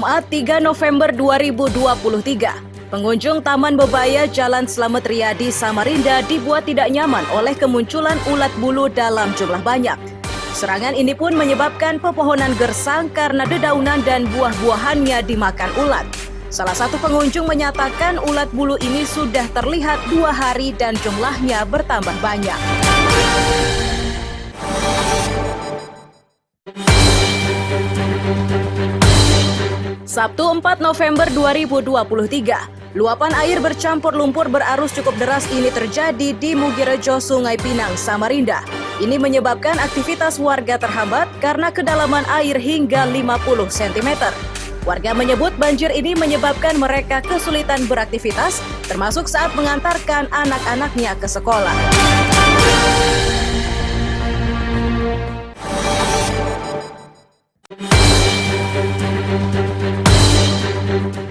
Jumat 3 November 2023, pengunjung Taman Bebaya Jalan Slamet Riyadi, Samarinda dibuat tidak nyaman oleh kemunculan ulat bulu dalam jumlah banyak. Serangan ini pun menyebabkan pepohonan gersang karena dedaunan dan buah-buahannya dimakan ulat. Salah satu pengunjung menyatakan ulat bulu ini sudah terlihat 2 hari dan jumlahnya bertambah banyak. Sabtu 4 November 2023, luapan air bercampur lumpur berarus cukup deras ini terjadi di Mugirejo, Sungai Pinang, Samarinda. Ini menyebabkan aktivitas warga terhambat karena kedalaman air hingga 50 cm. Warga menyebut banjir ini menyebabkan mereka kesulitan beraktivitas, termasuk saat mengantarkan anak-anaknya ke sekolah.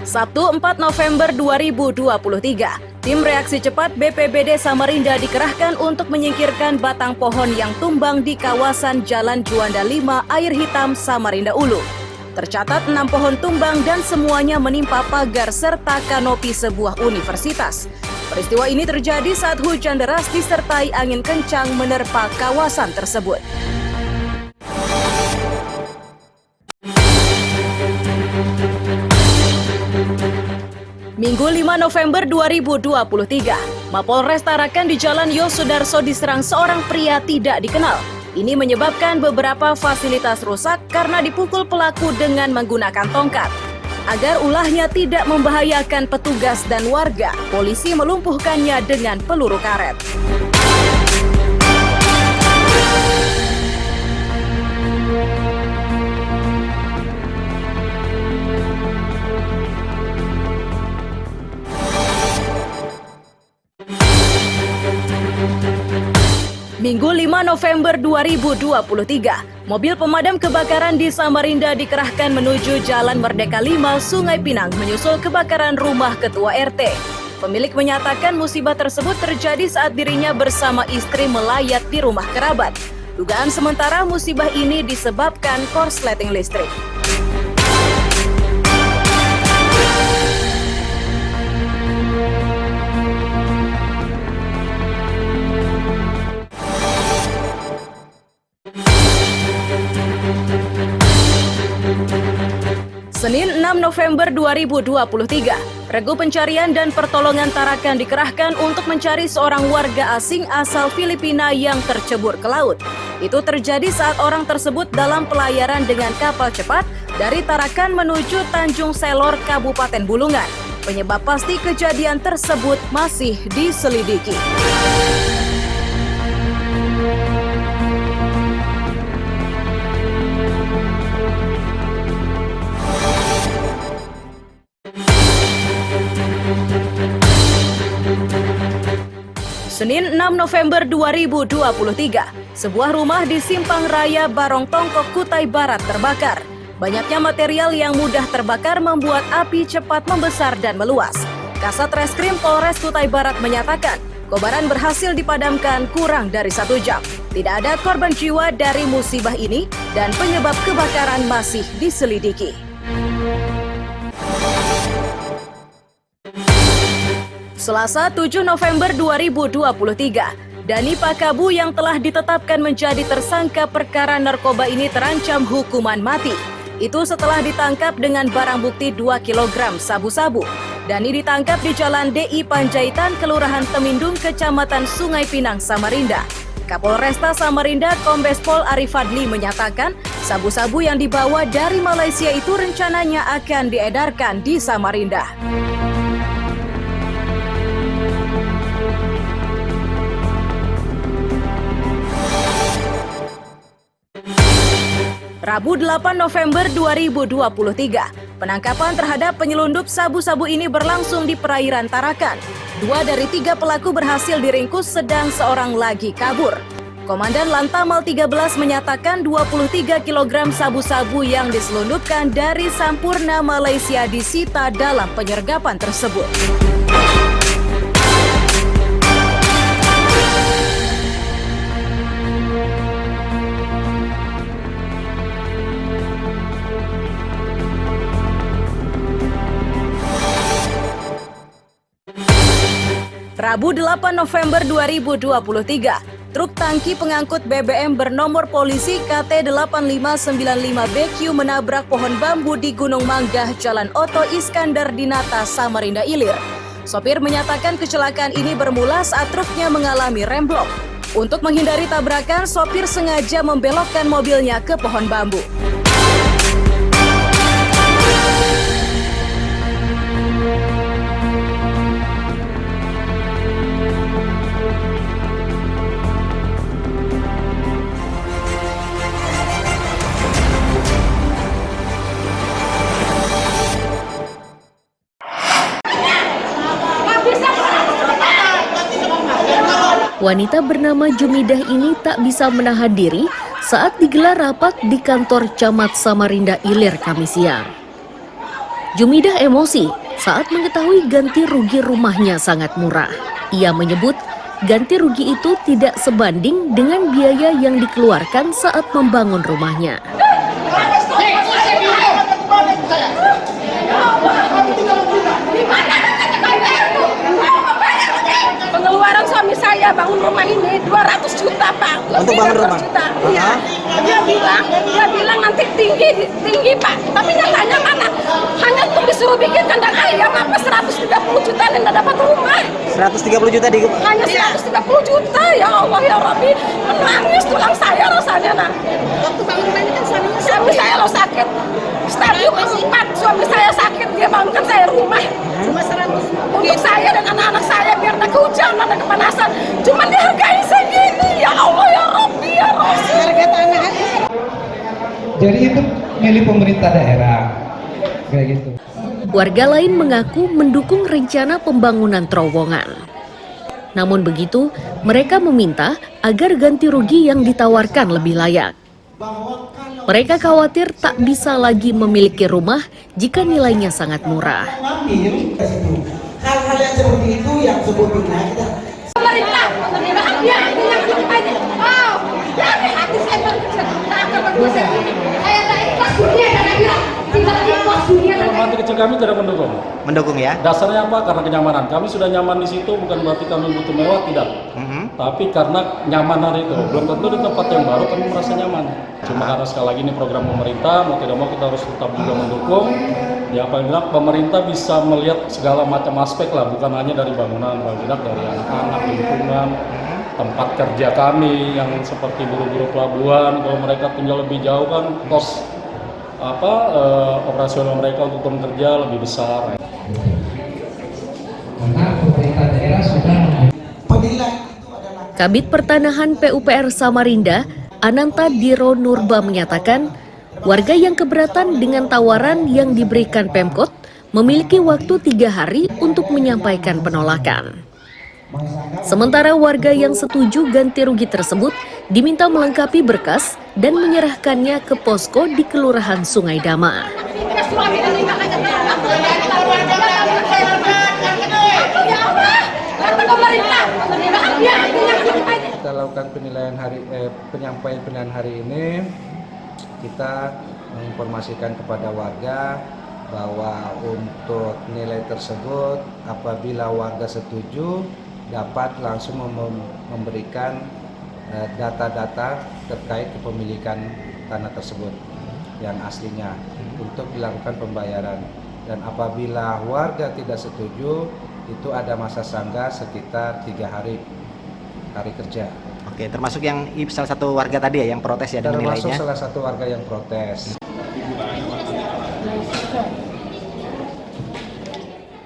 Sabtu 4 November 2023, tim reaksi cepat BPBD Samarinda dikerahkan untuk menyingkirkan batang pohon yang tumbang di kawasan Jalan Juanda 5, Air Hitam, Samarinda Ulu. Tercatat 6 pohon tumbang dan semuanya menimpa pagar serta kanopi sebuah universitas. Peristiwa ini terjadi saat hujan deras disertai angin kencang menerpa kawasan tersebut. Minggu 5 November 2023, Mapolres Tarakan di Jalan Yosudarso diserang seorang pria tidak dikenal. Ini menyebabkan beberapa fasilitas rusak karena dipukul pelaku dengan menggunakan tongkat. Agar ulahnya tidak membahayakan petugas dan warga, polisi melumpuhkannya dengan peluru karet. Minggu 5 November 2023, mobil pemadam kebakaran di Samarinda dikerahkan menuju Jalan Merdeka 5, Sungai Pinang menyusul kebakaran rumah ketua RT. Pemilik menyatakan musibah tersebut terjadi saat dirinya bersama istri melayat di rumah kerabat. Dugaan sementara musibah ini disebabkan korsleting listrik. Senin 6 November 2023, regu pencarian dan pertolongan Tarakan dikerahkan untuk mencari seorang warga asing asal Filipina yang tercebur ke laut. Itu terjadi saat orang tersebut dalam pelayaran dengan kapal cepat dari Tarakan menuju Tanjung Selor, Kabupaten Bulungan. Penyebab pasti kejadian tersebut masih diselidiki. Senin 6 November 2023, sebuah rumah di Simpang Raya Barong Tongkok, Kutai Barat terbakar. Banyaknya material yang mudah terbakar membuat api cepat membesar dan meluas. Kasat Reskrim Polres Kutai Barat menyatakan, kobaran berhasil dipadamkan kurang dari 1 jam. Tidak ada korban jiwa dari musibah ini dan penyebab kebakaran masih diselidiki. Selasa 7 November 2023, Dani Pakabu yang telah ditetapkan menjadi tersangka perkara narkoba ini terancam hukuman mati. Itu setelah ditangkap dengan barang bukti 2 kg sabu-sabu. Dani ditangkap di Jalan DI Panjaitan, Kelurahan Temindung, Kecamatan Sungai Pinang, Samarinda. Kapolresta Samarinda Kombes Pol Arif Fadli menyatakan, sabu-sabu yang dibawa dari Malaysia itu rencananya akan diedarkan di Samarinda. Rabu 8 November 2023, penangkapan terhadap penyelundup sabu-sabu ini berlangsung di perairan Tarakan. 2 dari 3 pelaku berhasil diringkus sedang seorang lagi kabur. Komandan Lantamal 13 menyatakan 23 kg sabu-sabu yang diselundupkan dari Sampurna Malaysia disita dalam penyergapan tersebut. Rabu 8 November 2023, truk tangki pengangkut BBM bernomor polisi KT8595BQ menabrak pohon bambu di Gunung Manggah, Jalan Oto Iskandar Dinata, Samarinda Ilir. Sopir menyatakan kecelakaan ini bermula saat truknya mengalami remblong. Untuk menghindari tabrakan, sopir sengaja membelokkan mobilnya ke pohon bambu. Wanita bernama Jumidah ini tak bisa menahan diri saat digelar rapat di kantor Camat Samarinda Ilir Kamis siang. Jumidah emosi saat mengetahui ganti rugi rumahnya sangat murah. Ia menyebut ganti rugi itu tidak sebanding dengan biaya yang dikeluarkan saat membangun rumahnya. Pengeluaran suami saya bangun rumah ini 200 juta, Pak. Untuk bangun rumah? Iya. Dia bilang nanti tinggi Pak. Tapi nyatanya mana? Hanya untuk disuruh bikin kandang ayam apa 130 juta dan nggak dapat rumah. 130 juta di Hanya 130 juta, ya Allah ya Rabbi. Menangis tulang saya rasanya, nah. Waktu bangun rumah ini kan suami saya lo sakit. Stadium 4, suami saya sakit, dia bangunkan saya rumah. Cuma 100. Untuk saya dan anak-anak saya biar tak kehujanan, tak kepanasan. Cuma dihargai segini, ya Allah ya Rabbi ya Rasul. Harga tanah aja. Jadi itu milik pemerintah daerah, kayak gitu. Warga lain mengaku mendukung rencana pembangunan terowongan. Namun begitu, mereka meminta agar ganti rugi yang ditawarkan lebih layak. Mereka khawatir tak bisa lagi memiliki rumah jika nilainya sangat murah. Hal-hal yang seperti itu yang sebetulnya kita Pemerintah bahagia dengan kehidupannya. Wow, dari hati saya bekerja. Tak akan berdua sendiri. Saya tak ikhlas dunia dan akhirat. Tidak ikhlas dunia dan akhirat. Hati kecil kami tidak mendukung. mendukung ya. Dasarnya apa? Karena kenyamanan. Kami sudah nyaman di situ, bukan berarti kami butuh mewah, tidak. Tapi karena nyamanan itu, belum tentu di tempat yang baru kami merasa nyaman. Cuma karena sekali lagi ini program pemerintah, mau tidak mau kita harus tetap juga mendukung. Ya paling tidak pemerintah bisa melihat segala macam aspek lah, bukan hanya dari bangunan, paling tidak dari anak-anak, lingkungan, tempat kerja kami yang seperti buruh-buruh pelabuhan. Kalau mereka tinggal lebih jauh kan kos operasional mereka untuk turun kerja lebih besar. Karena pemerintah daerah sudah Kabid Pertanahan PUPR Samarinda, Ananta Diro Nurba menyatakan, warga yang keberatan dengan tawaran yang diberikan Pemkot memiliki waktu 3 hari untuk menyampaikan penolakan. Sementara warga yang setuju ganti rugi tersebut diminta melengkapi berkas dan menyerahkannya ke posko di Kelurahan Sungai Dama. kita lakukan penyampaian penilaian hari ini, kita menginformasikan kepada warga bahwa untuk nilai tersebut apabila warga setuju dapat langsung memberikan data-data terkait kepemilikan tanah tersebut yang aslinya untuk dilakukan pembayaran. Dan apabila warga tidak setuju, itu ada masa sanggah sekitar 3 hari kerja. Oke, termasuk yang salah satu warga tadi ya yang protes ya dengan nilainya. Termasuk salah satu warga yang protes.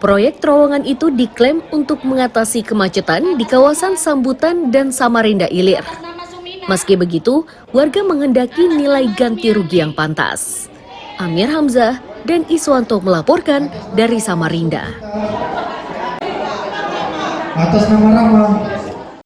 Proyek terowongan itu diklaim untuk mengatasi kemacetan di kawasan Sambutan dan Samarinda Ilir. Meski begitu, warga menghendaki nilai ganti rugi yang pantas. Amir Hamzah dan Iswanto melaporkan dari Samarinda. Atas nama Rama.